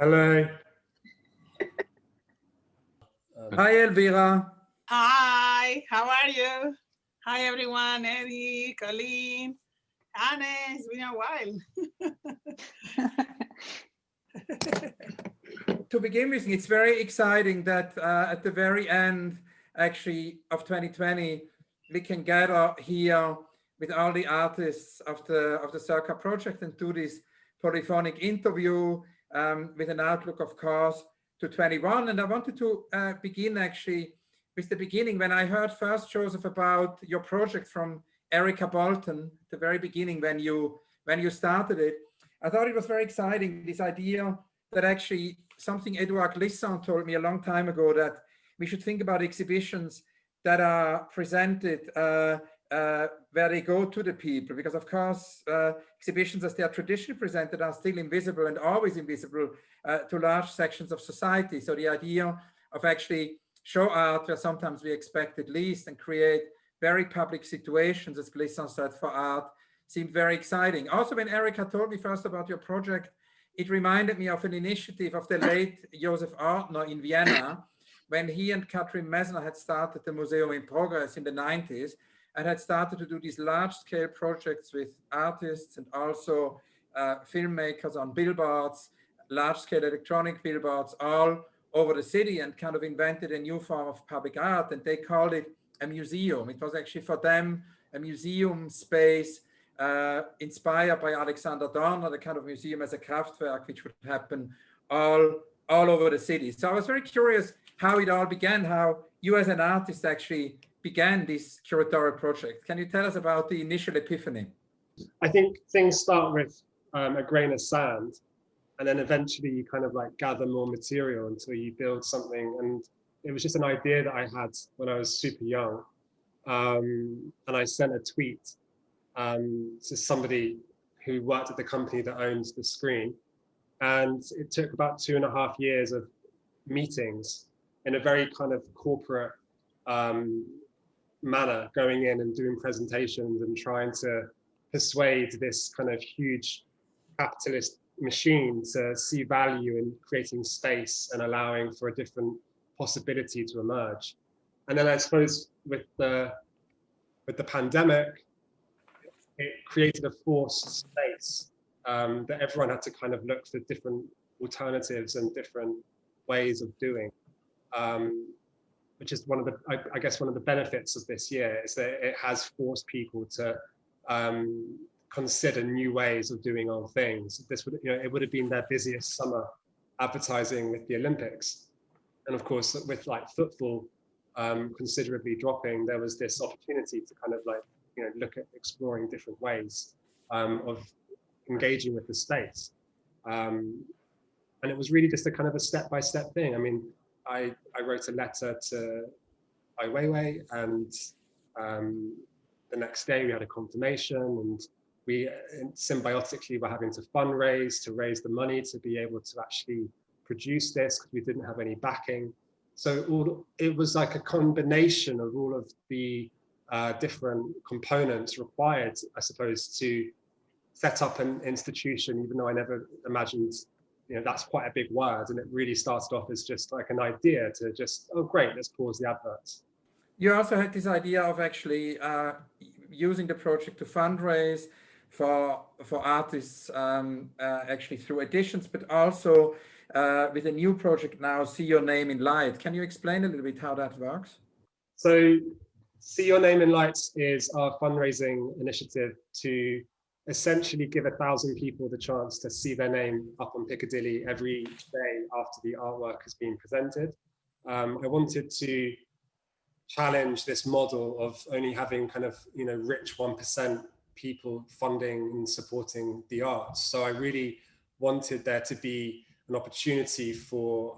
Hello. Hi, Elvira. Hi, how are you? Hi, everyone. Eddie, Cauleen, Anne, it's been a while. To begin with, it's very exciting that at the very end, actually, of 2020, we can gather here with all the artists of the Circa project and do this polyphonic interview with an outlook, of course, to 21. And I wanted to begin actually with the beginning. When I heard first, Joseph, about your project from Erica Bolton, the very beginning when you started it, I thought it was very exciting, this idea that actually something Edouard Glissant told me a long time ago, that we should think about exhibitions that are presented where they go to the people, because of course exhibitions as they are traditionally presented are still invisible and always invisible to large sections of society. So the idea of actually show art where sometimes we expect it least and create very public situations, as Glissant said, for art seemed very exciting. Also, when Erica told me first about your project, it reminded me of an initiative of the late Josef Ortner in Vienna, when he and Katrin Messner had started the Museum in Progress in the 90s and had started to do these large-scale projects with artists and also filmmakers on billboards, large-scale electronic billboards all over the city, and kind of invented a new form of public art, and they called it a museum. It was actually for them a museum space inspired by Alexander Dorner, the kind of museum as a Kraftwerk, which would happen all over the city. So I was very curious how it all began, how you as an artist actually began this curatorial project. Can you tell us about the initial epiphany? I think things start with a grain of sand, and then eventually you kind of like gather more material until you build something. And it was just an idea that I had when I was super young. And I sent a tweet to somebody who worked at the company that owns the screen. And it took about 2.5 years of meetings in a very kind of corporate manner, going in and doing presentations and trying to persuade this kind of huge capitalist machine to see value in creating space and allowing for a different possibility to emerge. And then I suppose with the pandemic, it created a forced space that everyone had to kind of look for different alternatives and different ways of doing, which is one of the, I guess, one of the benefits of this year is that it has forced people to consider new ways of doing old things. This would, it would have been their busiest summer advertising with the Olympics. And of course, with like football considerably dropping, there was this opportunity to kind of like, look at exploring different ways of engaging with the space. And it was really just a kind of a step-by-step thing. I mean, I wrote a letter to Ai Weiwei, and the next day we had a confirmation, and we symbiotically were having to fundraise to raise the money to be able to actually produce this, because we didn't have any backing. So it was like a combination of all of the different components required, I suppose, to set up an institution, even though I never imagined, that's quite a big word. And it really started off as just like an idea to just, oh, great, let's pause the adverts. You also had this idea of actually using the project to fundraise for artists, actually through editions, but also with a new project now, See Your Name in Light. Can you explain a little bit how that works? So See Your Name in Lights is our fundraising initiative to essentially give 1,000 people the chance to see their name up on Piccadilly every day after the artwork has been presented. I wanted to challenge this model of only having kind of, rich 1% people funding and supporting the arts. So I really wanted there to be an opportunity for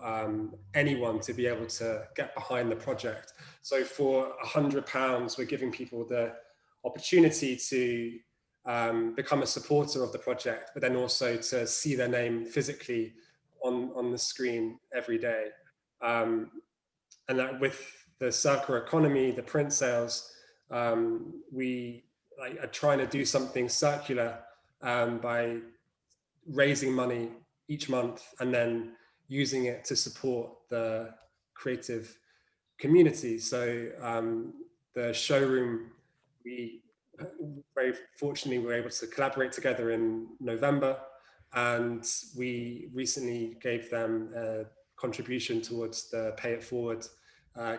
anyone to be able to get behind the project. So for £100, we're giving people the opportunity to become a supporter of the project, but then also to see their name physically on the screen every day. And that with the Circa economy, the print sales, we are trying to do something circular by raising money each month, and then using it to support the creative community. So the showroom, we very fortunately were able to collaborate together in November, and we recently gave them a contribution towards the Pay It Forward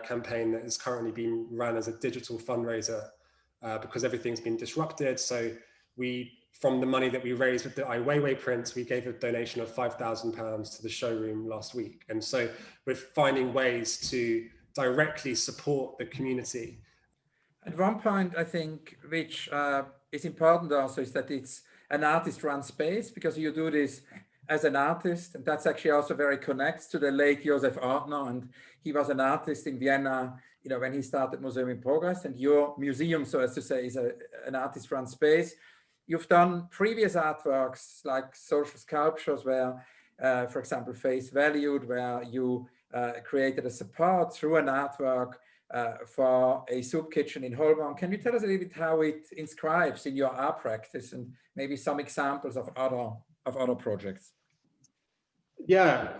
campaign that is currently being run as a digital fundraiser because everything's been disrupted. So we, from the money that we raised with the Ai Weiwei prints, we gave a donation of £5,000 to the showroom last week. And so we're finding ways to directly support the community. At one point, I think, which is important also, is that it's an artist-run space, because you do this as an artist, and that's actually also very connects to the late Josef, and he was an artist in Vienna, you know, when he started Museum in Progress, and your museum, so as to say, is an artist-run space. You've done previous artworks like social sculptures where, for example, Face Valued, where you created a support through an artwork for a soup kitchen in Holborn. Can you tell us a little bit how it inscribes in your art practice, and maybe some examples of other projects? Yeah,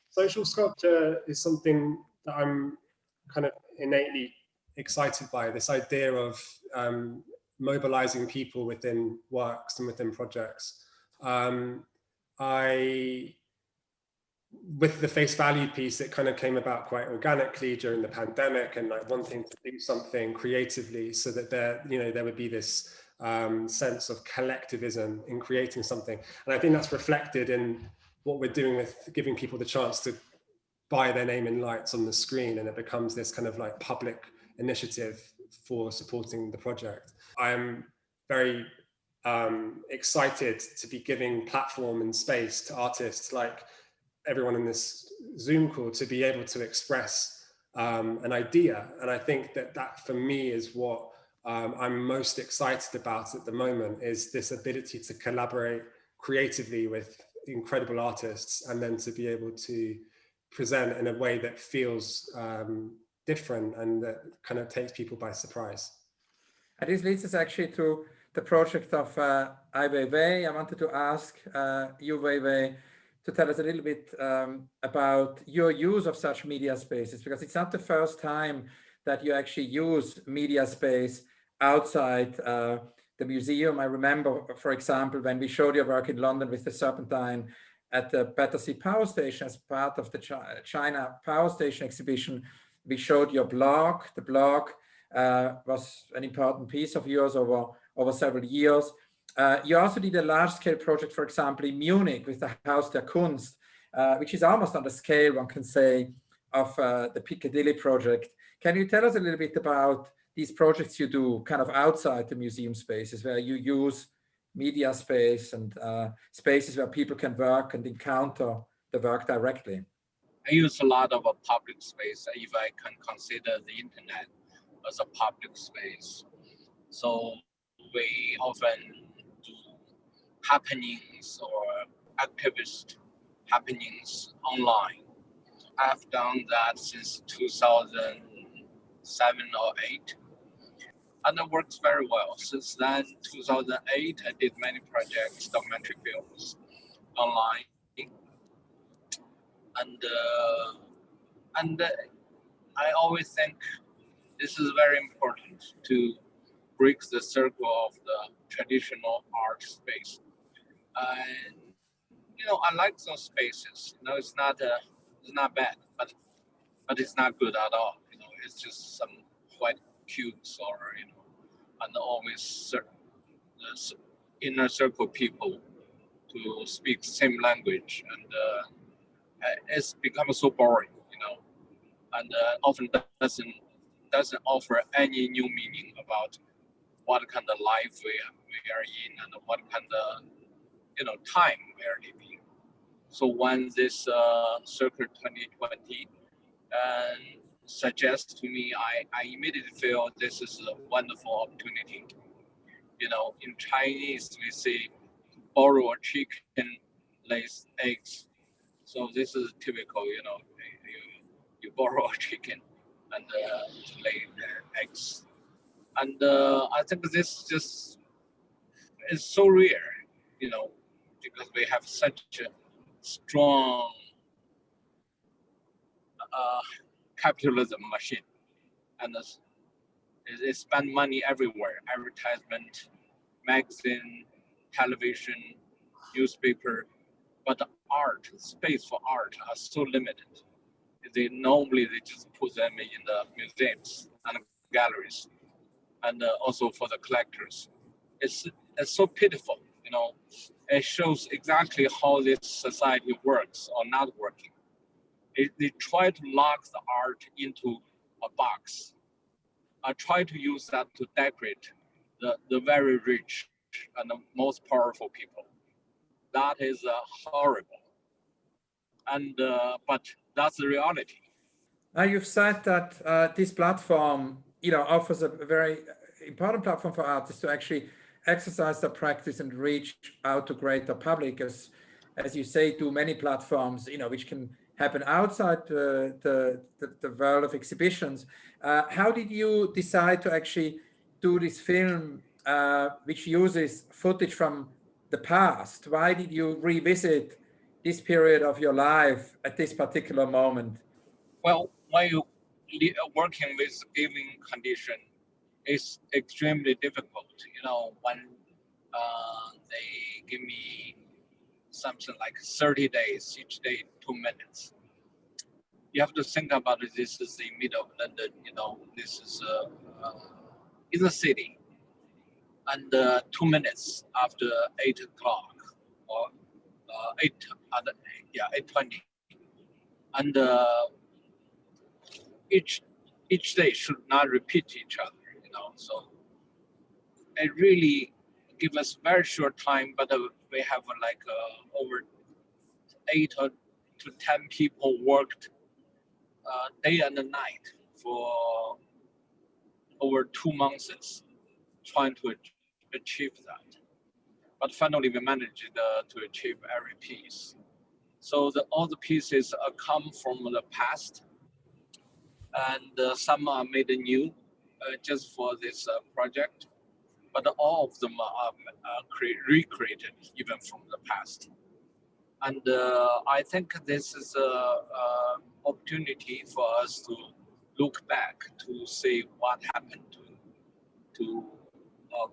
social sculpture is something that I'm kind of innately excited by, this idea of mobilizing people within works and within projects. With the Face Value piece, it kind of came about quite organically during the pandemic, and like wanting to do something creatively so that there would be this sense of collectivism in creating something. And I think that's reflected in what we're doing with giving people the chance to buy their name in lights on the screen, and it becomes this kind of like public initiative for supporting the project. I am very excited to be giving platform and space to artists like everyone in this Zoom call to be able to express an idea. And I think that for me is what I'm most excited about at the moment, is this ability to collaborate creatively with incredible artists, and then to be able to present in a way that feels different and that kind of takes people by surprise. And this leads us actually to the project of Ai Weiwei. I wanted to ask you, Weiwei, to tell us a little bit about your use of such media spaces, because it's not the first time that you actually use media space outside the museum. I remember, for example, when we showed your work in London with the Serpentine at the Battersea Power Station as part of the China Power Station exhibition, we showed your blog. The blog was an important piece of yours over several years. You also did a large-scale project, for example, in Munich with the Haus der Kunst, which is almost on the scale, one can say, of the Piccadilly project. Can you tell us a little bit about these projects you do kind of outside the museum spaces, where you use media space and spaces where people can work and encounter the work directly? I use a lot of a public space, if I can consider the internet as a public space. So we often do happenings or activist happenings online. I've done that since 2007 or 8, and it works very well. Since then, 2008, I did many projects, documentary films online, and I always think this is very important to break the circle of the traditional art space. And I like those spaces. It's not bad, but it's not good at all. It's just some white cubes or and always inner circle people to speak same language, and it's become so boring, and often doesn't offer any new meaning about what kind of life we are in, and what kind of time we are living. So when this Circa 2020 suggests to me, I immediately feel this is a wonderful opportunity. In Chinese we say, borrow a chicken, lays eggs. So this is typical, you borrow a chicken and lay eggs. And I think this just is so rare, because we have such a strong capitalism machine, and they spend money everywhere: advertisement, magazine, television, newspaper. But the art, space for art, are so limited. They just put them in the museums and galleries, and also for the collectors. It's so pitiful, you know. It shows exactly how this society works or not working. They try to lock the art into a box. I try to use that to decorate the very rich and the most powerful people. That is horrible. And but that's the reality. Now you've said that this platform, offers a very important platform for artists to actually exercise their practice and reach out to greater public, as you say, do many platforms, which can happen outside the world of exhibitions. How did you decide to actually do this film, which uses footage from the past? Why did you revisit this period of your life at this particular moment? Well, when you working with given condition, it's extremely difficult. You know, when they give me something like 30 days, each day 2 minutes. You have to think about it. This is the middle of London. You know, this is in the city, and 2 minutes after 8 o'clock or 8:20, and each day should not repeat each other. You know, so it really give us very short time, but we have like over 8 to 10 people worked day and night for over 2 months trying to achieve that. But finally, we managed to achieve every piece. So all the pieces come from the past, and some are made new just for this project. But all of them are recreated even from the past. And I think this is an opportunity for us to look back to see what happened to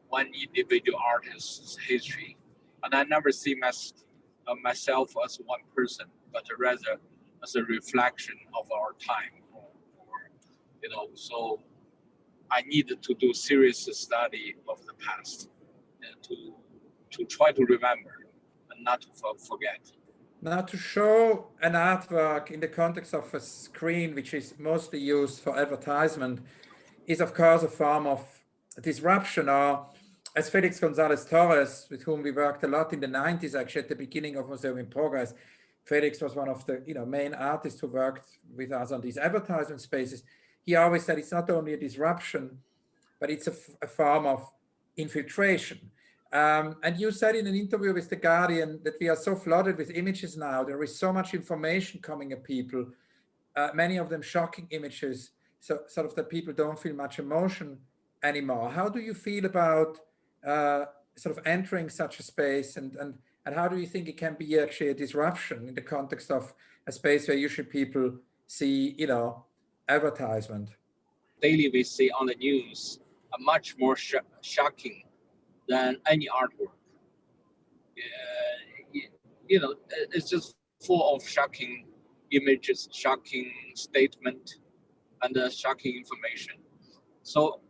one individual artist's history. And I never see myself as one person, but rather as a reflection of our time. So I needed to do serious study of the past and to try to remember and not to forget. Now, to show an artwork in the context of a screen, which is mostly used for advertisement, is of course a form of disruption, or as Felix Gonzalez Torres, with whom we worked a lot in the 90s, actually at the beginning of Museum in Progress, Felix was one of the main artists who worked with us on these advertisement spaces. He always said it's not only a disruption, but it's a form of infiltration. And you said in an interview with The Guardian that we are so flooded with images now. There is so much information coming at people, many of them shocking images, so sort of that people don't feel much emotion anymore. How do you feel about sort of entering such a space, and how do you think it can be actually a disruption in the context of a space where usually people see, advertisement? Daily we see on the news are much more shocking than any artwork. It's just full of shocking images, shocking statement, and shocking information. So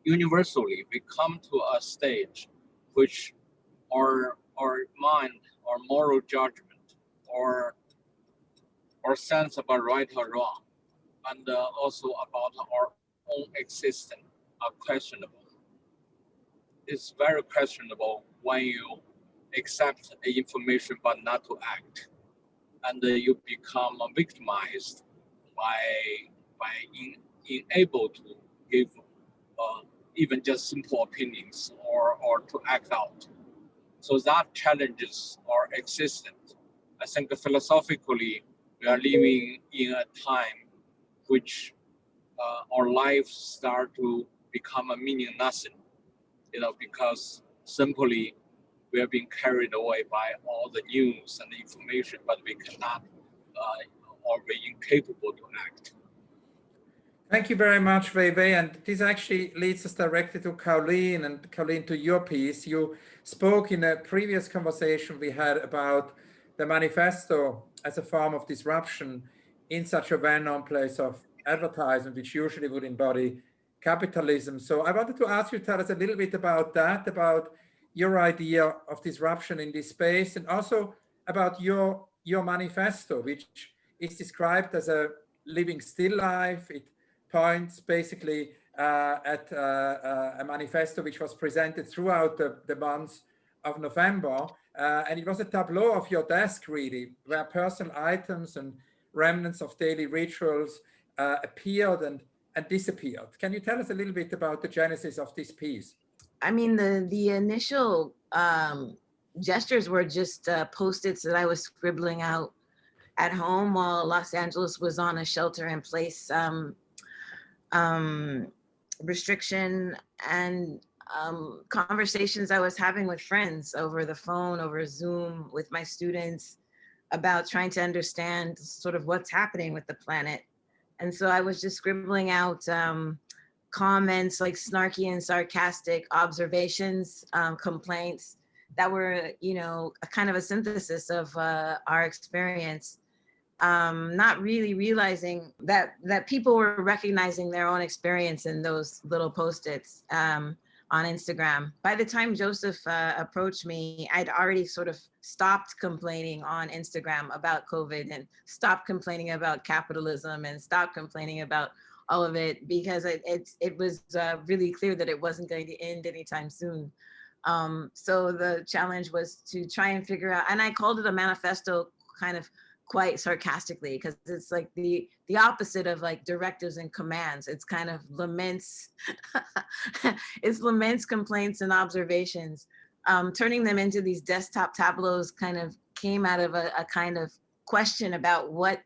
universally, we come to a stage which our mind, our moral judgment, or sense about right or wrong, and also about our own existence are questionable. It's very questionable when you accept the information but not to act, and you become victimized by unable to give even just simple opinions or to act out. So that challenges our existence. I think philosophically we are living in a time which our lives start to become a meaning nothing, because simply we are being carried away by all the news and the information, but we cannot, or we're incapable to act. Thank you very much, Weiwei. And this actually leads us directly to Cauleen, and Cauleen, to your piece. You spoke in a previous conversation we had about the manifesto as a form of disruption in such a well-known place of advertising, which usually would embody capitalism. So I wanted to ask you to tell us a little bit about that, about your idea of disruption in this space, and also about your manifesto, which is described as a living still life. It points basically at a manifesto which was presented throughout the months of November. And it was a tableau of your desk, really, where personal items and remnants of daily rituals appeared and disappeared. Can you tell us a little bit about the genesis of this piece? I mean, the initial gestures were just Post-its that I was scribbling out at home while Los Angeles was on a shelter-in-place restriction, and conversations I was having with friends over the phone, over Zoom, with my students, about trying to understand sort of what's happening with the planet. And so I was just scribbling out comments, like snarky and sarcastic observations, complaints that were, you know, a kind of a synthesis of our experience. Not really realizing that people were recognizing their own experience in those little Post-its on Instagram. By the time Josef approached me, I'd already sort of stopped complaining on Instagram about COVID, and stopped complaining about capitalism, and stopped complaining about all of it, because it was really clear that it wasn't going to end anytime soon. So the challenge was to try and figure out, and I called it a manifesto, kind of quite sarcastically, because it's like the opposite of like directives and commands. It's kind of laments, it's laments, complaints, and observations. Turning them into these desktop tableaus kind of came out of a kind of question about what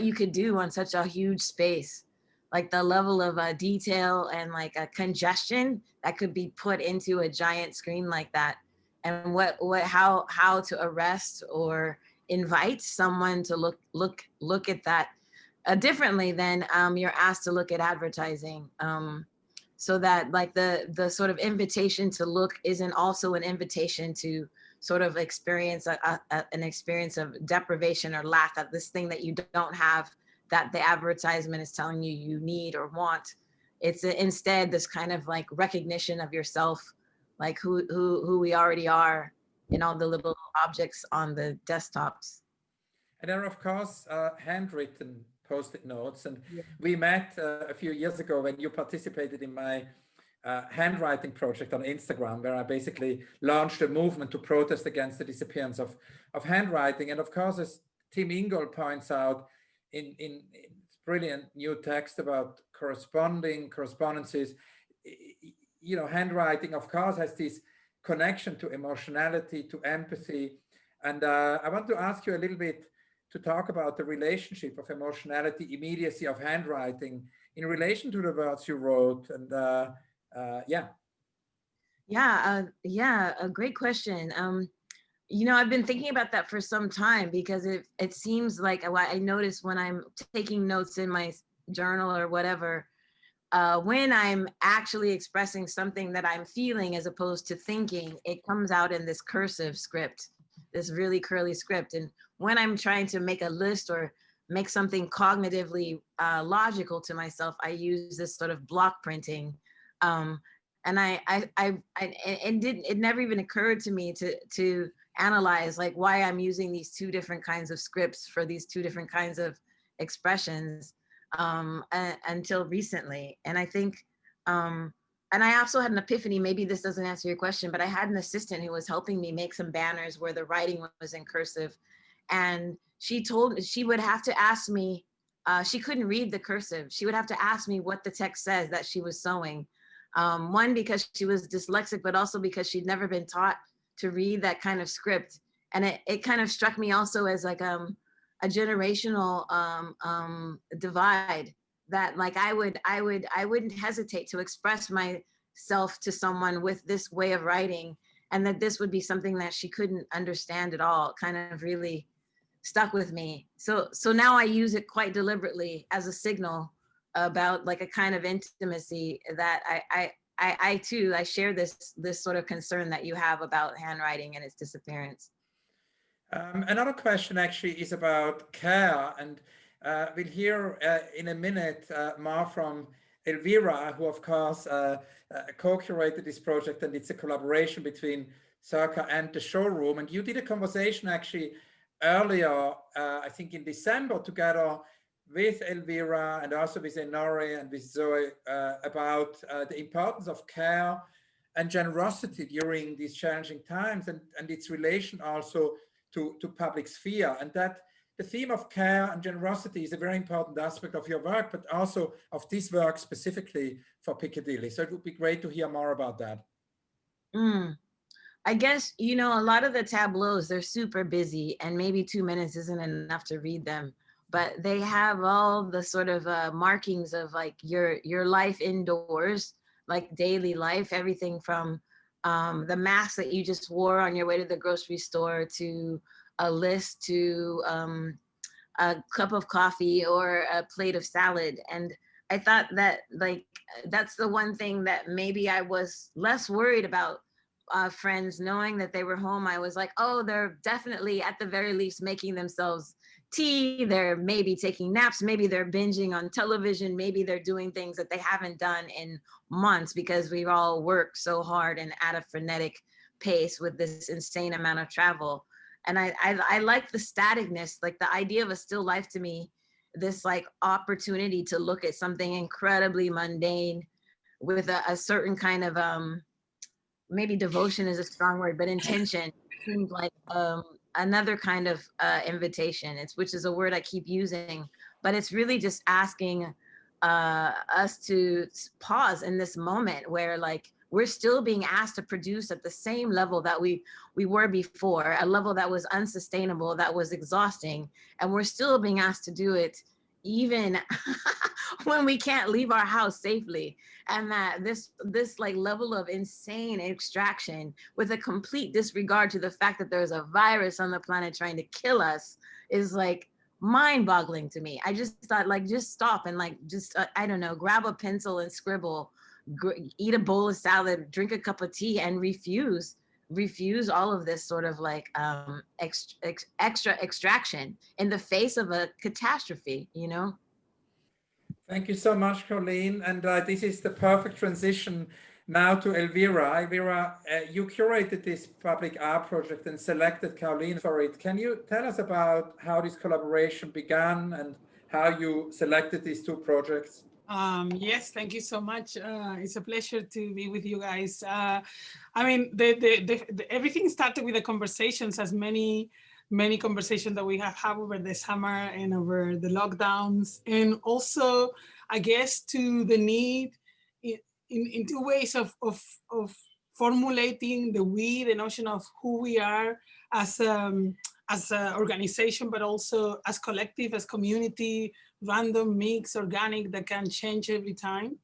you could do on such a huge space, like the level of detail and like a congestion that could be put into a giant screen like that, and how to arrest or invite someone to look at that differently than you're asked to look at advertising, so that like the sort of invitation to look isn't also an invitation to sort of experience an experience of deprivation or lack of this thing that you don't have, that the advertisement is telling you you need or want. It's instead this kind of like recognition of yourself, like who we already are in all the little objects on the desktops. And there are, of course, handwritten Post-it notes. And we met a few years ago when you participated in my handwriting project on Instagram, where I basically launched a movement to protest against the disappearance of handwriting. And of course, as Tim Ingold points out in brilliant new text about correspondences, you know, handwriting, of course, has this connection to emotionality, to empathy. And I want to ask you a little bit to talk about the relationship of emotionality, immediacy of handwriting in relation to the words you wrote. And a great question. You know, I've been thinking about that for some time, because it seems like I notice when I'm taking notes in my journal or whatever, when I'm actually expressing something that I'm feeling as opposed to thinking, it comes out in this cursive script, this really curly script. And when I'm trying to make a list or make something cognitively logical to myself, I use this sort of block printing. And it never even occurred to me to analyze like why I'm using these two different kinds of scripts for these two different kinds of expressions until recently. And I think, and I also had an epiphany, maybe this doesn't answer your question, but I had an assistant who was helping me make some banners where the writing was in cursive. And she would have to ask me, she couldn't read the cursive. She would have to ask me what the text says that she was sewing. One, because she was dyslexic, but also because she'd never been taught to read that kind of script. And it kind of struck me also as like a generational divide, that like I wouldn't hesitate to express myself to someone with this way of writing, and that this would be something that she couldn't understand at all, kind of really stuck with me. So now I use it quite deliberately as a signal about like a kind of intimacy that I too share this sort of concern that you have about handwriting and its disappearance. Another question actually is about care, and we'll hear in a minute more from Elvira, who of course co-curated this project, and it's a collaboration between Circa and the showroom. And you did a conversation actually earlier, I think in December, together with Elvira and also with Enori and with Zoe about the importance of care and generosity during these challenging times, and its relation also to public sphere, and that the theme of care and generosity is a very important aspect of your work, but also of this work specifically for Piccadilly. So it would be great to hear more about that. I guess, you know, a lot of the tableaus, they're super busy, and maybe 2 minutes isn't enough to read them, but they have all the sort of markings of like your life indoors, like daily life, everything from the mask that you just wore on your way to the grocery store, to a list, to a cup of coffee or a plate of salad. And I thought that like, that's the one thing that maybe I was less worried about friends knowing that they were home. I was like, oh, they're definitely at the very least making themselves tea, they're maybe taking naps, maybe they're binging on television, maybe they're doing things that they haven't done in months because we've all worked so hard and at a frenetic pace with this insane amount of travel. And I like the staticness, like the idea of a still life to me, this like opportunity to look at something incredibly mundane with a certain kind of, maybe devotion is a strong word, but intention seems like another kind of invitation, which is a word I keep using, but it's really just asking us to pause in this moment where like we're still being asked to produce at the same level that we were before, a level that was unsustainable, that was exhausting, and we're still being asked to do it even when we can't leave our house safely. And that this like level of insane extraction with a complete disregard to the fact that there's a virus on the planet trying to kill us is like mind-boggling to me. I just thought like, just stop and like, just, I don't know, grab a pencil and scribble, eat a bowl of salad, drink a cup of tea, and refuse all of this sort of like extra extraction in the face of a catastrophe, you know? Thank you so much, Cauleen. And this is the perfect transition now to Elvira. Elvira, you curated this public art project and selected Cauleen for it. Can you tell us about how this collaboration began and how you selected these two projects? Yes, thank you so much. It's a pleasure to be with you guys. I mean, everything started with the conversations, as many conversations that we have had over the summer and over the lockdowns, and also, I guess, to the need in two ways of formulating the notion of who we are as an organization, but also as collective, as community, random, mix, organic, that can change every time.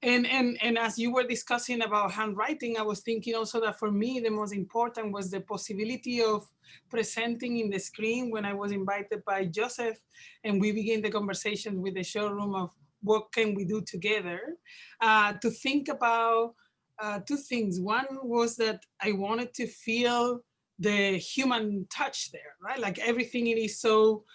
And as you were discussing about handwriting, I was thinking also that for me, the most important was the possibility of presenting in the screen when I was invited by Josef, and we began the conversation with the showroom of what can we do together, to think about two things. One was that I wanted to feel the human touch there, right? Like everything, it is so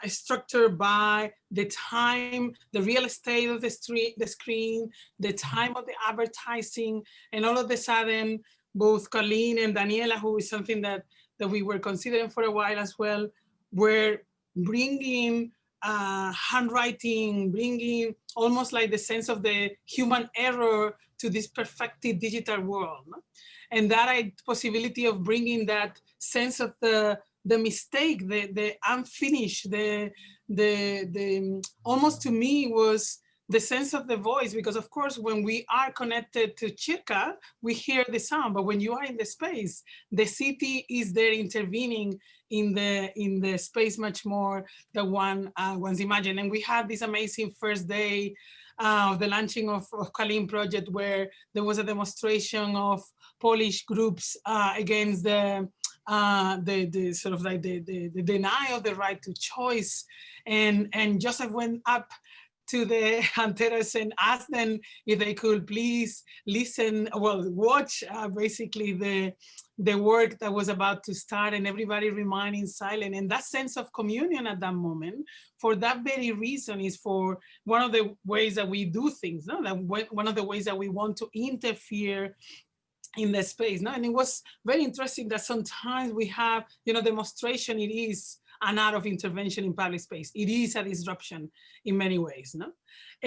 structured by the time, the real estate of the screen, the time of the advertising, and all of a sudden, both Cauleen and Daniela, who is something that we were considering for a while as well, were bringing handwriting, bringing almost like the sense of the human error to this perfected digital world. No? And that possibility of bringing that sense of the mistake, the unfinished, the almost to me was the sense of the voice, because of course, when we are connected to Circa, we hear the sound, but when you are in the space, the city is there intervening in the space much more than one's imagined. And we had this amazing first day of the launching of Cauleen project, where there was a demonstration of Polish groups against the sort of like the denial of the right to choice. And Josef went up to the curators and asked them if they could please listen, well, watch basically the work that was about to start, and everybody remaining silent. And that sense of communion at that moment, for that very reason, is for one of the ways that we do things, no? That one of the ways that we want to interfere in the space, no? And it was very interesting that sometimes we have, demonstration, it is an art of intervention in public space. It is a disruption in many ways, no?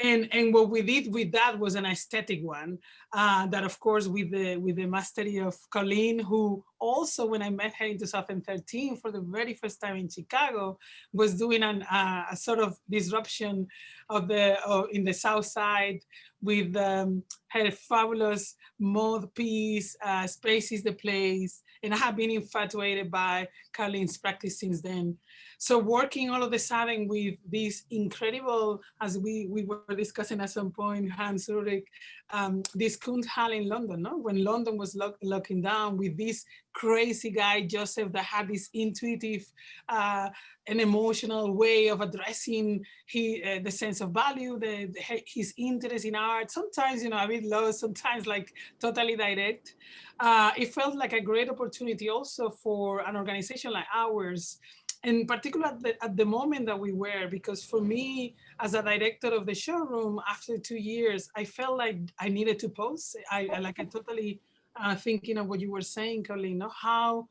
And what we did with that was an aesthetic one, that of course with the mastery of Cauleen, who also, when I met her in 2013 for the very first time in Chicago, was doing a sort of disruption of in the South Side with her fabulous mode piece, Space is the Place. And I have been infatuated by Cauleen's practice since then. So working all of a sudden with this incredible, as we were discussing at some point, Hans Ulrich, this Kunsthalle in London, no? When London was locking down, with this crazy guy, Josef, that had this intuitive and emotional way of addressing the sense of value, his interest in art, sometimes, a bit low, sometimes like totally direct. It felt like a great opportunity also for an organization like ours, in particular at the moment that we were, because for me, as a director of the showroom, after 2 years, I felt like I needed to pause. I totally thinking of what you were saying, Cauleen, how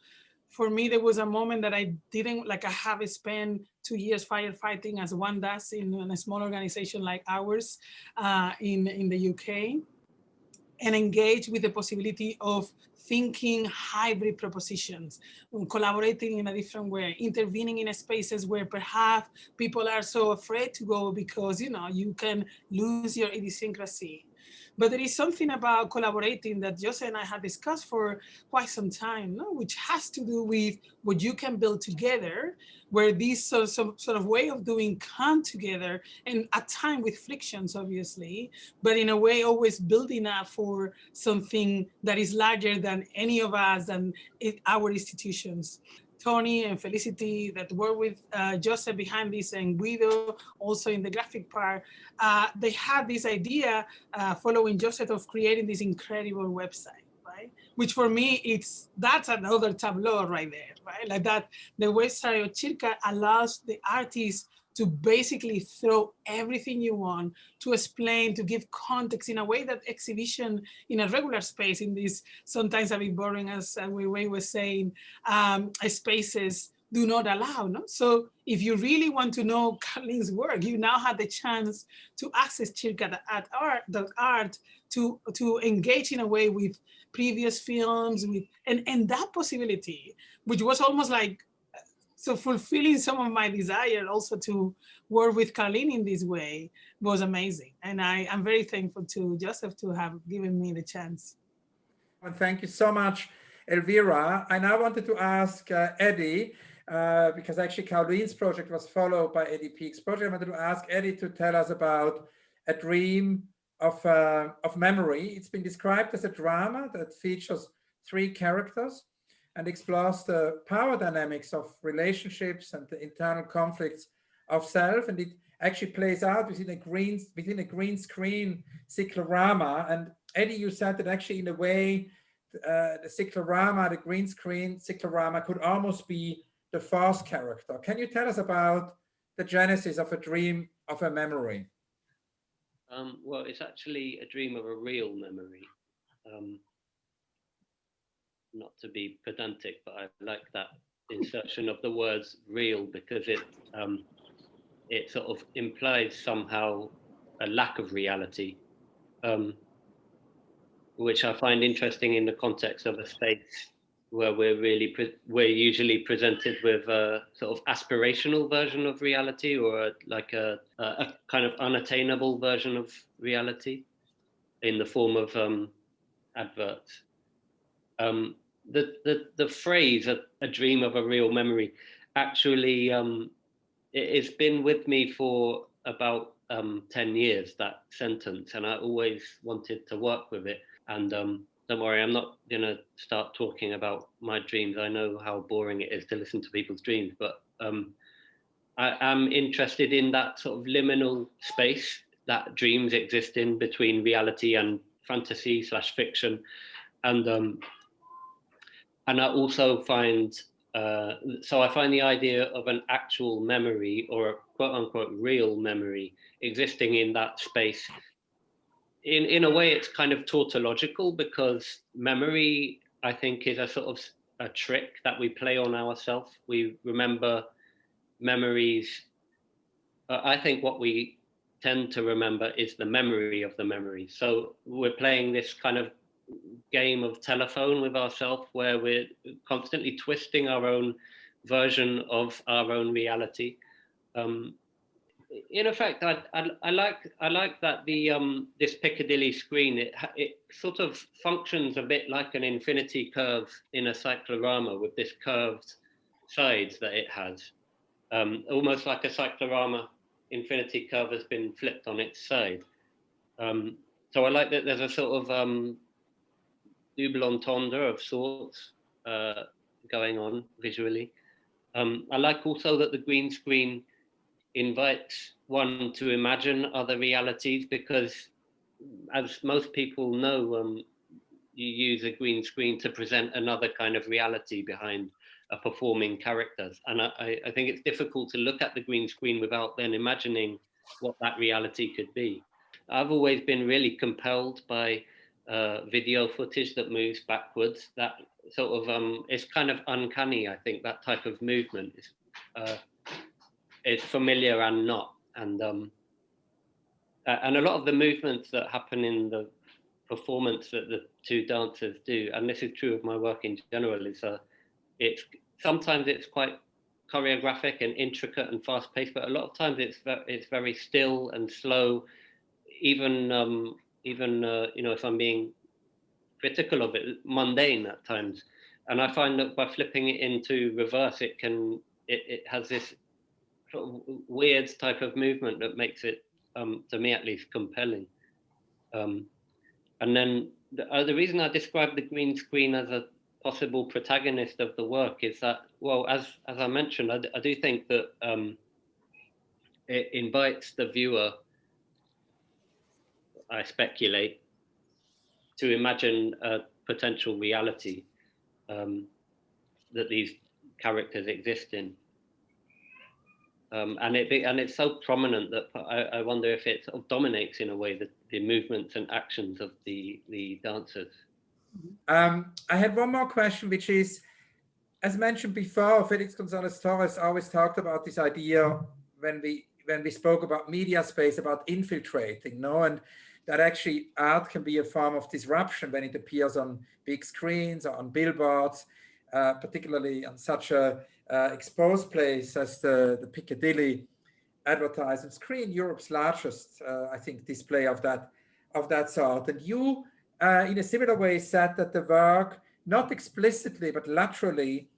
for me, there was a moment that I didn't, I have spent 2 years firefighting as one does in a small organization like ours in the UK, and engage with the possibility of thinking hybrid propositions, collaborating in a different way, intervening in spaces where perhaps people are so afraid to go because, you can lose your idiosyncrasy. But there is something about collaborating that Josef and I had discussed for quite some time, no? Which has to do with what you can build together, where these sort of way of doing come together, and at times with frictions, obviously, but in a way always building up for something that is larger than any of us and our institutions. Tony and Felicity that work with Josef behind this, and Guido also in the graphic part, they had this idea following Josef of creating this incredible website, right? Which for me, that's another tableau right there, right? Like that, the website of Circa allows the artist to basically throw everything you want, to explain, to give context in a way that exhibition in a regular space, in this sometimes a bit boring, as Ai Weiwei was saying, spaces do not allow. No? So if you really want to know Cauleen's work, you now have the chance to access Circa the art to engage in a way with previous films, and that possibility, which was almost like, so fulfilling some of my desire also to work with Cauleen in this way was amazing. And I'm very thankful to Josef to have given me the chance. Well, thank you so much, Elvira. I now wanted to ask Eddie, because actually Cauleen's project was followed by Eddie Peake's project. I wanted to ask Eddie to tell us about A Dream of Memory. It's been described as a drama that features 3 characters and explores the power dynamics of relationships and the internal conflicts of self. And it actually plays out within a green screen cyclorama. And Eddie, you said that actually in a way, the cyclorama, the green screen cyclorama could almost be the 4th character. Can you tell us about the genesis of A Dream of a Memory? Well, it's actually a dream of a real memory. Not to be pedantic, but I like that insertion of the words real, because it sort of implies somehow a lack of reality, which I find interesting in the context of a space where we're usually presented with a sort of aspirational version of reality, or like a kind of unattainable version of reality in the form of adverts. The phrase "a dream of a real memory" actually it's been with me for about 10 years, that sentence, and I always wanted to work with it. And don't worry, I'm not gonna start talking about my dreams. I know how boring it is to listen to people's dreams, but I am interested in that sort of liminal space that dreams exist in between reality and fantasy / fiction, and I also find I find the idea of an actual memory, or a quote unquote real memory, existing in that space. In a way, it's kind of tautological, because memory, I think, is a sort of a trick that we play on ourselves. We remember memories. I think what we tend to remember is the memory of the memory. So we're playing this kind of game of telephone with ourselves, where we're constantly twisting our own version of our own reality. In effect, I like that the this Piccadilly screen, it sort of functions a bit like an infinity curve in a cyclorama, with this curved sides that it has, almost like a cyclorama infinity curve has been flipped on its side. So I like that there's a sort of double entendre of sorts going on visually. I like also that the green screen invites one to imagine other realities, because, as most people know, you use a green screen to present another kind of reality behind a performing character. And I think it's difficult to look at the green screen without then imagining what that reality could be. I've always been really compelled by video footage that moves backwards. That sort of it's kind of uncanny. I think that type of movement is familiar and not, and a lot of the movements that happen in the performance that the two dancers do, and this is true of my work in general, is it's sometimes it's quite choreographic and intricate and fast paced, but a lot of times it's very still and slow. Even you know, if I'm being critical of it, mundane at times. And I find that by flipping it into reverse, it has this sort of weird type of movement that makes it, to me at least, compelling. And then the reason I describe the green screen as a possible protagonist of the work is that, well, as I mentioned, I do think that it invites the viewer, I speculate, to imagine a potential reality that these characters exist in. And it's so prominent that I wonder if it sort of dominates in a way the movements and actions of the dancers. I had one more question, which is, as mentioned before, Felix Gonzalez Torres always talked about this idea when we spoke about media space, about infiltrating, no, and that actually art can be a form of disruption when it appears on big screens or on billboards, particularly on such a exposed place as the Piccadilly advertising screen, Europe's largest, I think, display of that sort. And you, in a similar way, said that the work, not explicitly but laterally,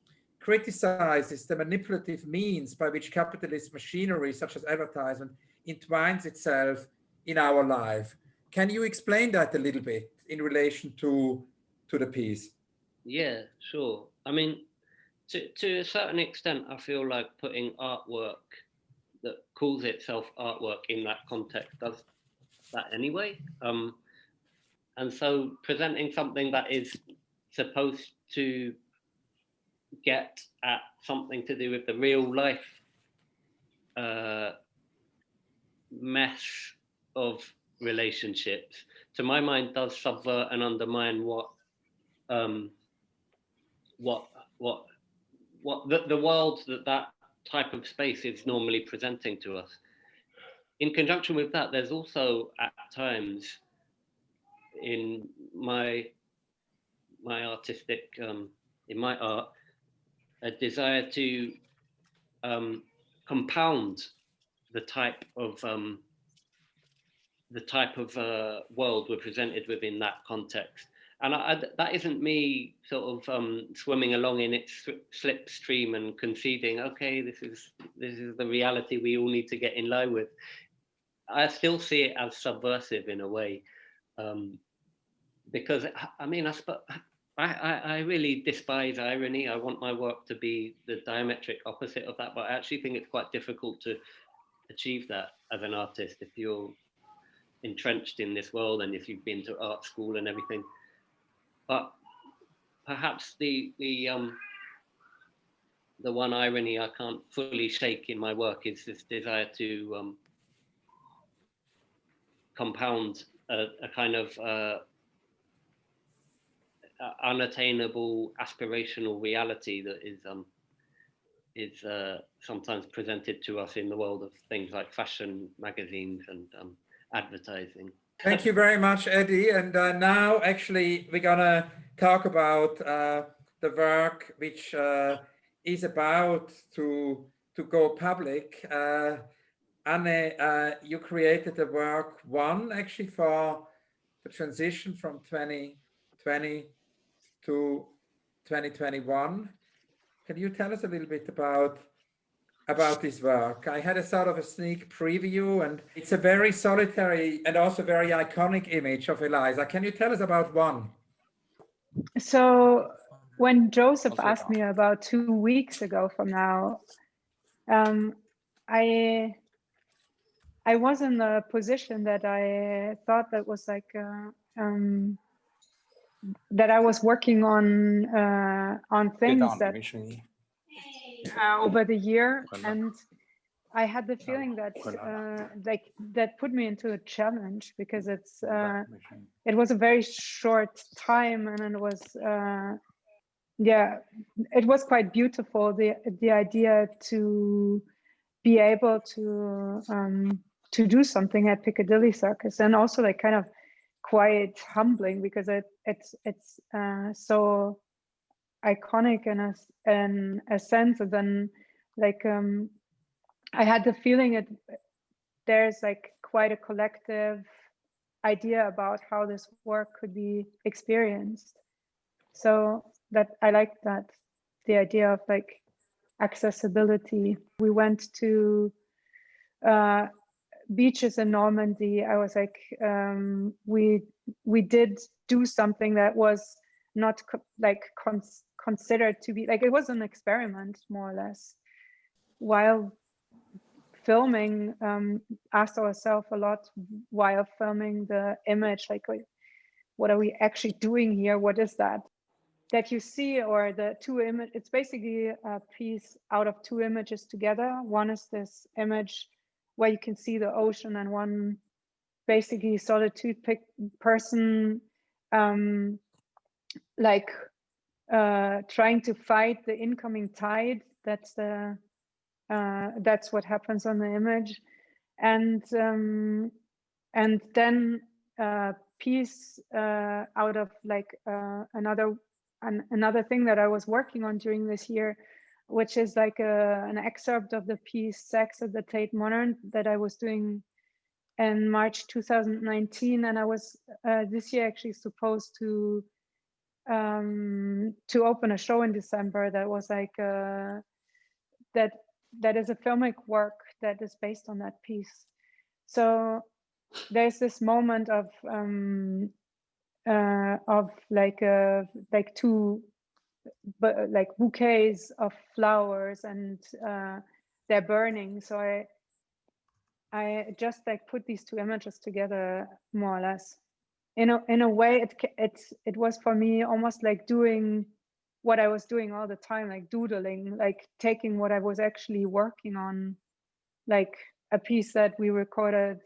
criticizes the manipulative means by which capitalist machinery, such as advertisement, entwines itself in our life. Can you explain that a little bit in relation to the piece? Yeah, sure. I mean, to a certain extent, I feel like putting artwork that calls itself artwork in that context does that anyway. And so presenting something that is supposed to get at something to do with the real life mess of relationships, to my mind, does subvert and undermine what the world that type of space is normally presenting to us. In conjunction with that, there's also at times in my artistic, in my art, a desire to compound the type of world we're presented with in that context. And that isn't me sort of swimming along in its slipstream and conceding, okay, this is the reality we all need to get in line with. I still see it as subversive in a way, because I mean, I really despise irony. I want my work to be the diametric opposite of that, but I actually think it's quite difficult to achieve that as an artist if you're entrenched in this world and if you've been to art school and everything. But perhaps the one irony I can't fully shake in my work is this desire to compound a kind of unattainable aspirational reality that is sometimes presented to us in the world of things like fashion magazines and advertising. Thank you very much, Eddie. And now actually we're gonna talk about the work which is about to go public. Anne, you created the work one actually for the transition from 2020 to 2021. Can you tell us a little bit about this work? I had a sort of a sneak preview, and it's a very solitary and also very iconic image of Eliza. Can you tell us about one? So when Joseph asked me about 2 weeks ago from now, I was in a position that I thought that was like that I was working on things that over the year, and I had the feeling that like that put me into a challenge, because it was a very short time, and it was yeah, it was quite beautiful, the idea to be able to do something at Piccadilly Circus, and also like kind of quite humbling, because it's so iconic in a sense. And then like I had the feeling there's like quite a collective idea about how this work could be experienced. So that I like that, the idea of like accessibility. We went to beaches in Normandy. I was like, we did do something that was not considered to be like, it was an experiment more or less. While filming, asked ourselves a lot while filming the image, like, what are we actually doing here? What is that you see? Or the two images, it's basically a piece out of two images together. One is this image where you can see the ocean, and one basically solitude person like trying to fight the incoming tide. That's what happens on the image. And then a piece out of like another thing that I was working on during this year, which is like an excerpt of the piece Sex at the Tate Modern that I was doing in March 2019. And I was this year actually supposed to open a show in December that was like that is a filmic work that is based on that piece. So there's this moment of like two like bouquets of flowers, and they're burning. So I just like put these two images together more or less. In a way, it was for me almost like doing what I was doing all the time, like doodling, like taking what I was actually working on, like a piece that we recorded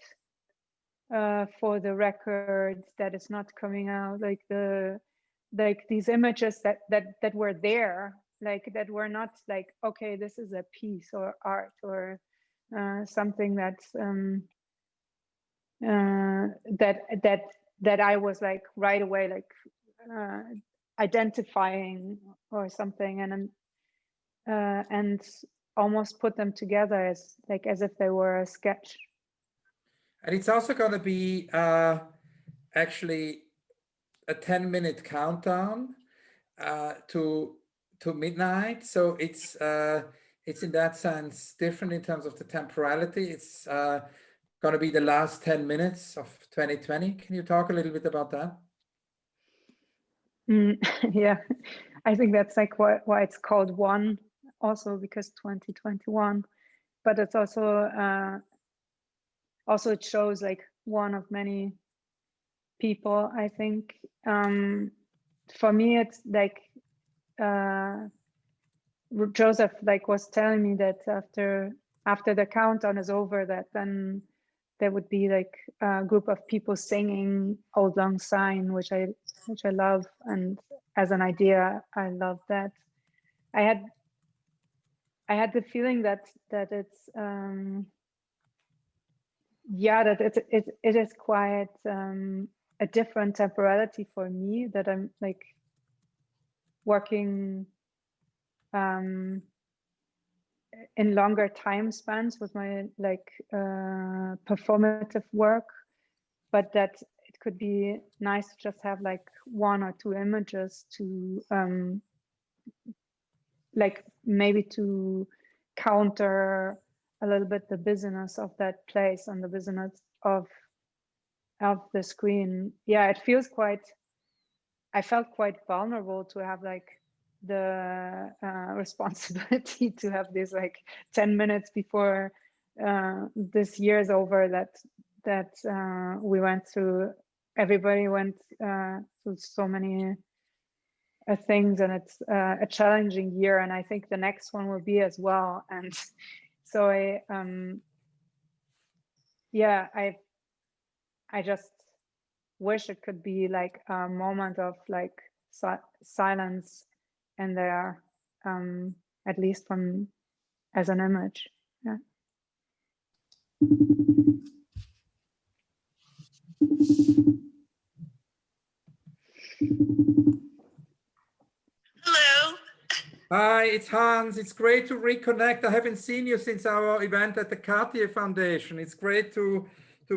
for the record that is not coming out, like these images that were there, like that were not like, okay, this is a piece or art or something that's that I was like right away like identifying or something, and almost put them together as if they were a sketch. And it's also going to be actually a 10-minute countdown to midnight. So it's in that sense different in terms of the temporality. It's going to be the last 10 minutes of 2020. Can you talk a little bit about that? Yeah, I think that's like why it's called One, also because 2021, but it's also also it shows like one of many people. I think for me it's like Joseph like was telling me that after the countdown is over, that then there would be like a group of people singing Old Lang Syne, which I love, and as an idea, I love that. I had the feeling that it's yeah, that it is quite a different temporality for me, that I'm like working in longer time spans with my like performative work, but that it could be nice to just have like one or two images to like maybe to counter a little bit the busyness of that place and the busyness of the screen. Yeah, it feels quite, I felt quite vulnerable to have like the responsibility to have this like 10 minutes before this year is over, that we went through, everybody went through so many things, and it's a challenging year, and I think the next one will be as well. And so yeah, I just wish it could be like a moment of like silence in there, at least from as an image. Yeah. Hello. Hi, it's Hans. It's great to reconnect. I haven't seen you since our event at the Cartier Foundation. It's great to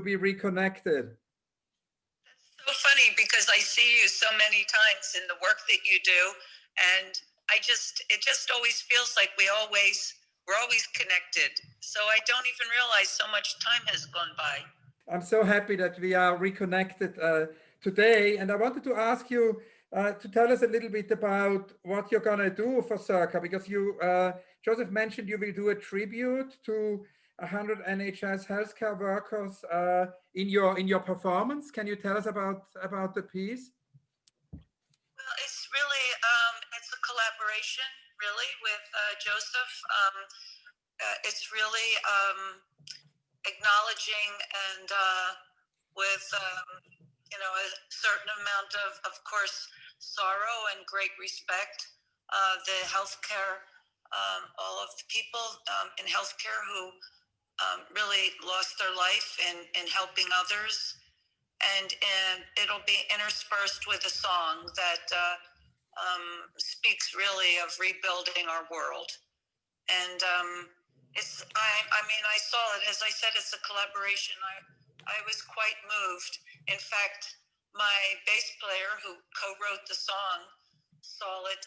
be reconnected. That's so funny because I see you so many times in the work that you do, and it just always feels like we're always connected. So I don't even realize so much time has gone by. I'm so happy that we are reconnected today, and I wanted to ask you to tell us a little bit about what you're going to do for Circa, because you, Joseph mentioned you will do a tribute to 100 NHS healthcare workers in your performance. Can you tell us about the piece? Well, it's really it's a collaboration, really, with Josef. It's really acknowledging and with you know, a certain amount of course, sorrow and great respect. The healthcare, all of the people in healthcare who really lost their life in helping others, and it'll be interspersed with a song that speaks really of rebuilding our world. And I mean, I saw it, as I said, it's a collaboration. I was quite moved. In fact, my bass player who co-wrote the song saw it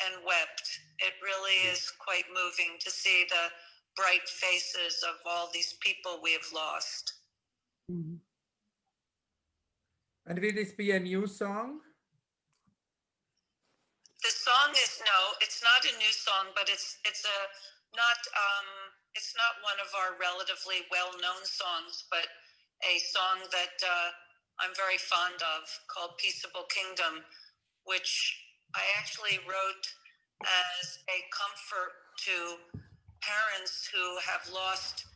and wept. It really is quite moving to see the bright faces of all these people we have lost. Mm-hmm. And will this be a new song? The song is, no, it's not a new song, but it's not one of our relatively well-known songs, but a song that I'm very fond of, called Peaceable Kingdom, which I actually wrote as a comfort to parents who have lost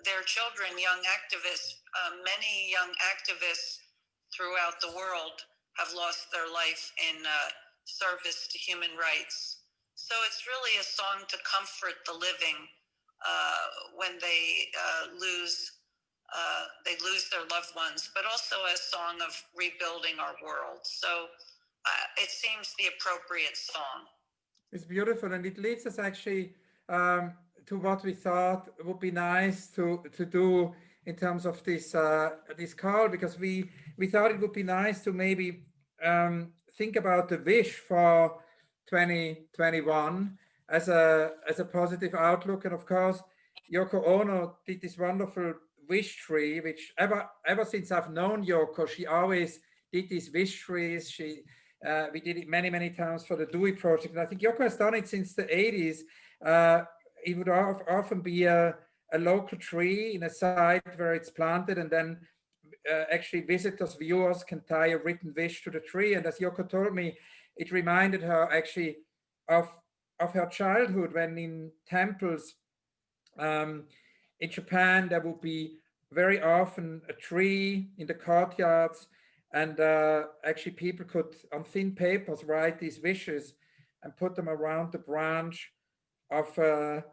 their children, young activists. Many young activists throughout the world have lost their life in service to human rights. So it's really a song to comfort the living when they lose their loved ones, but also a song of rebuilding our world. So it seems the appropriate song. It's beautiful, and it leads us actually to what we thought would be nice to do in terms of this this call, because we thought it would be nice to maybe think about the wish for 2021 as a positive outlook. And of course, Yoko Ono did this wonderful wish tree, which ever since I've known Yoko, she always did these wish trees. We did it many times for the Dewey Project. And I think Yoko has done it since the 80s. It would often be a local tree in a site where it's planted, and then actually visitors, viewers can tie a written wish to the tree. And as Yoko told me, it reminded her actually of her childhood, when in temples in Japan, there would be very often a tree in the courtyards, and actually people could on thin papers write these wishes and put them around the branch of a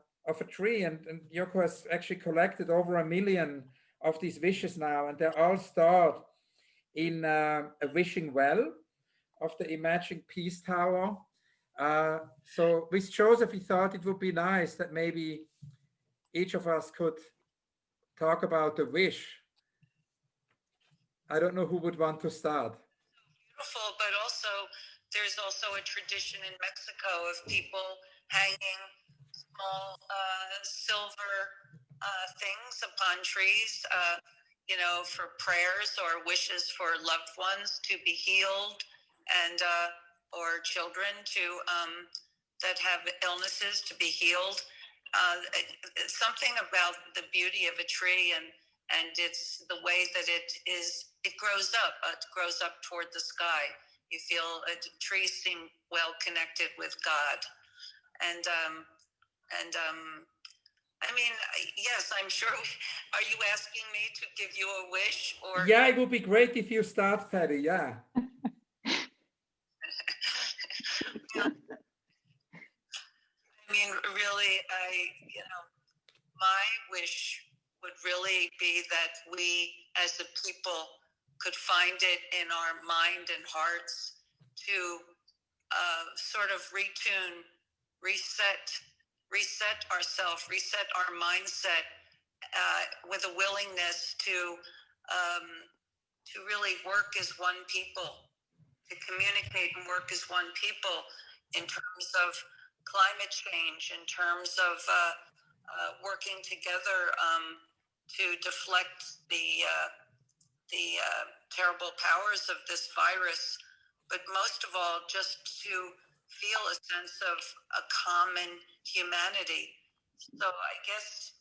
tree. And Yoko has actually collected over 1 million of these wishes now, and they're all stored in a wishing well of the Imagine Peace Tower. So with Joseph, we thought it would be nice that maybe each of us could talk about a wish. I don't know who would want to start. Beautiful, but also there's also a tradition in Mexico of people hanging small silver things upon trees, you know, for prayers or wishes for loved ones to be healed, and or children to that have illnesses to be healed. Something about the beauty of a tree and it's the way that it grows up toward the sky. You feel trees seem well connected with God, and I mean, yes, I'm sure. Are you asking me to give you a wish, or? Yeah, it would be great if you start, Patti. Yeah. I mean, really, you know, my wish would really be that we as a people could find it in our mind and hearts to sort of retune, reset ourselves, reset our mindset with a willingness to really work as one people, to communicate and work as one people in terms of climate change, in terms of working together to deflect the terrible powers of this virus, but most of all, just to feel a sense of a common humanity. So I guess,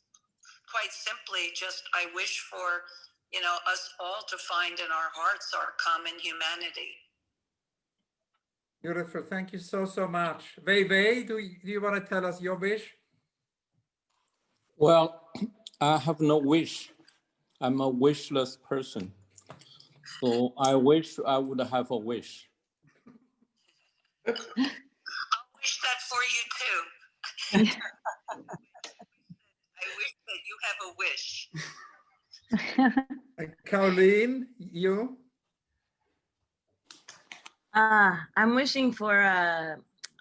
quite simply, just I wish for, you know, us all to find in our hearts our common humanity. Beautiful. Thank you so much. Weiwei, do you want to tell us your wish? Well, I have no wish. I'm a wishless person. So I wish I would have a wish. I'll wish that for you too. I wish that you have a wish. Cauleen, you? I'm wishing for,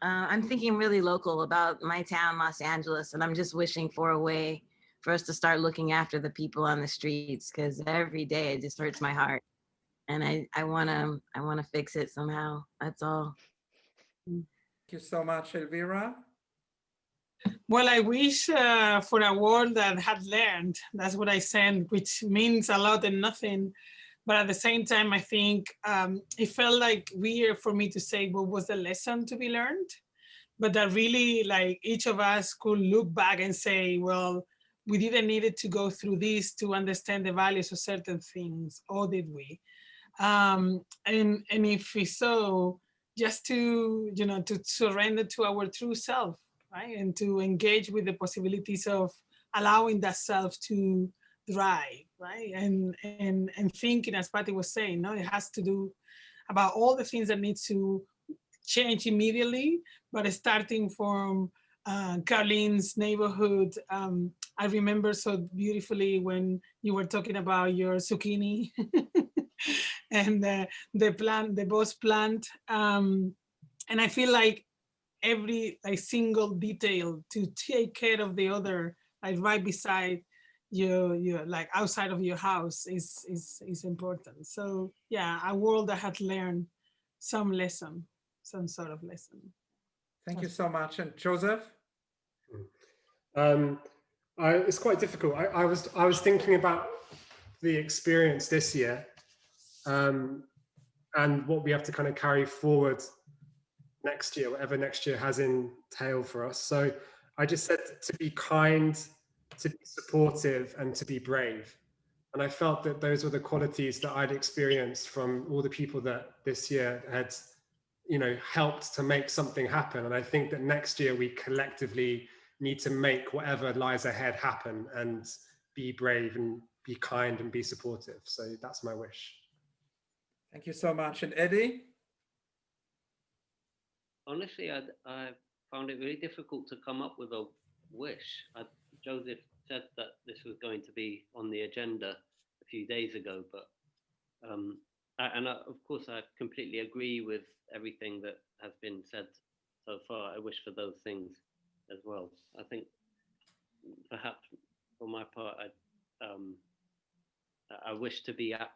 I'm thinking really local about my town, Los Angeles, and I'm just wishing for a way for us to start looking after the people on the streets, because every day it just hurts my heart. And I wanna fix it somehow. That's all. Thank you so much, Elvira. Well, I wish for a world that had learned. That's what I said, which means a lot and nothing. But at the same time, I think it felt like weird for me to say what was the lesson to be learned, but that really, like, each of us could look back and say, well, we didn't need to go through this to understand the values of certain things, or did we? And if we so, just to, you know, to surrender to our true self, right? And to engage with the possibilities of allowing that self to thrive, right? And thinking, as Patti was saying, no, it has to do about all the things that need to change immediately, but starting from Cauleen's neighborhood. I remember so beautifully when you were talking about your zucchini and the boss plant. And I feel like every single detail to take care of the other, like right beside you, like outside of your house is important. So yeah, a world that had learned some lesson, some sort of lesson. Thank you so much. And Joseph? It's quite difficult. I was thinking about the experience this year, and and what we have to kind of carry forward next year, whatever next year has in tail for us. So I just said to be kind, to be supportive, and to be brave. And I felt that those were the qualities that I'd experienced from all the people that this year had, you know, helped to make something happen. And I think that next year we collectively need to make whatever lies ahead happen, and be brave and be kind and be supportive. So that's my wish. Thank you so much. And Eddie? Honestly, I found it really difficult to come up with a wish. Joseph said that this was going to be on the agenda a few days ago, but of course I completely agree with everything that has been said so far. I wish for those things as well. I think perhaps for my part, I wish to be at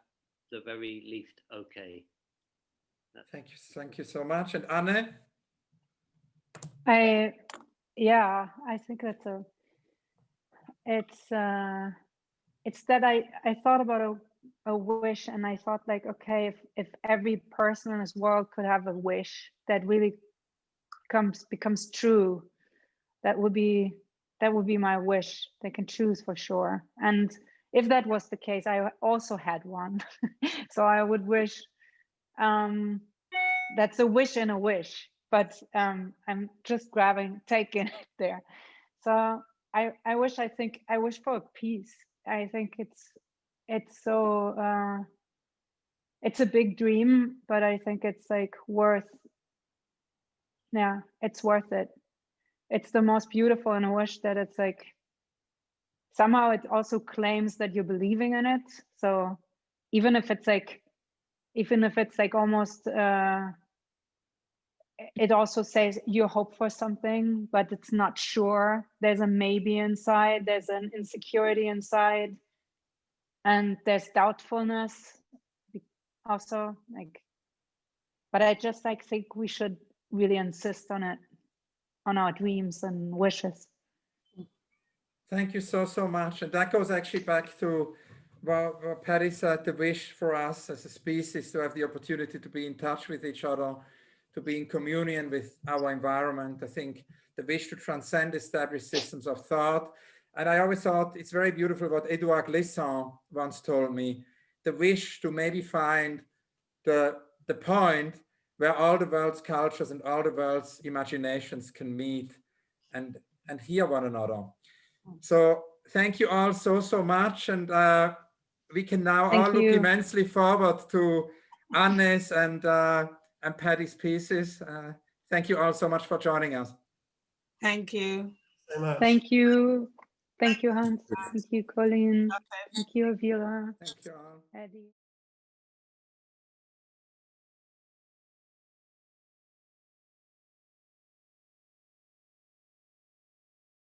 the very least okay. Thank you so much. And Anne? I think that's it's that I thought about a wish, and I thought like, okay, if every person in this world could have a wish that really becomes true, that would be my wish. They can choose for sure. And if that was the case, I also had one. So I would wish, that's a wish in a wish, but I'm just taking it there. So I wish for peace. I think it's so, it's a big dream, but I think it's like it's worth it. It's the most beautiful, and I wish that it's like, somehow it also claims that you're believing in it. So even if it's like almost, it also says you hope for something, but it's not sure. There's a maybe inside, there's an insecurity inside, and there's doubtfulness also, like, but I just like think we should really insist on it, on our dreams and wishes. Thank you so much. And that goes actually back to what Patti said, the wish for us as a species to have the opportunity to be in touch with each other, to be in communion with our environment. I think the wish to transcend established systems of thought. And I always thought it's very beautiful what Edouard Glissant once told me, the wish to maybe find the point where all the world's cultures and all the world's imaginations can meet and hear one another. So thank you all so much. And we can now look immensely forward to Anne's and Patti's pieces. Thank you all so much for joining us. Thank you. Thank you. Thank you, Hans. Thank you, Cauleen. Thank you, Elvira. Thank you all. Eddie.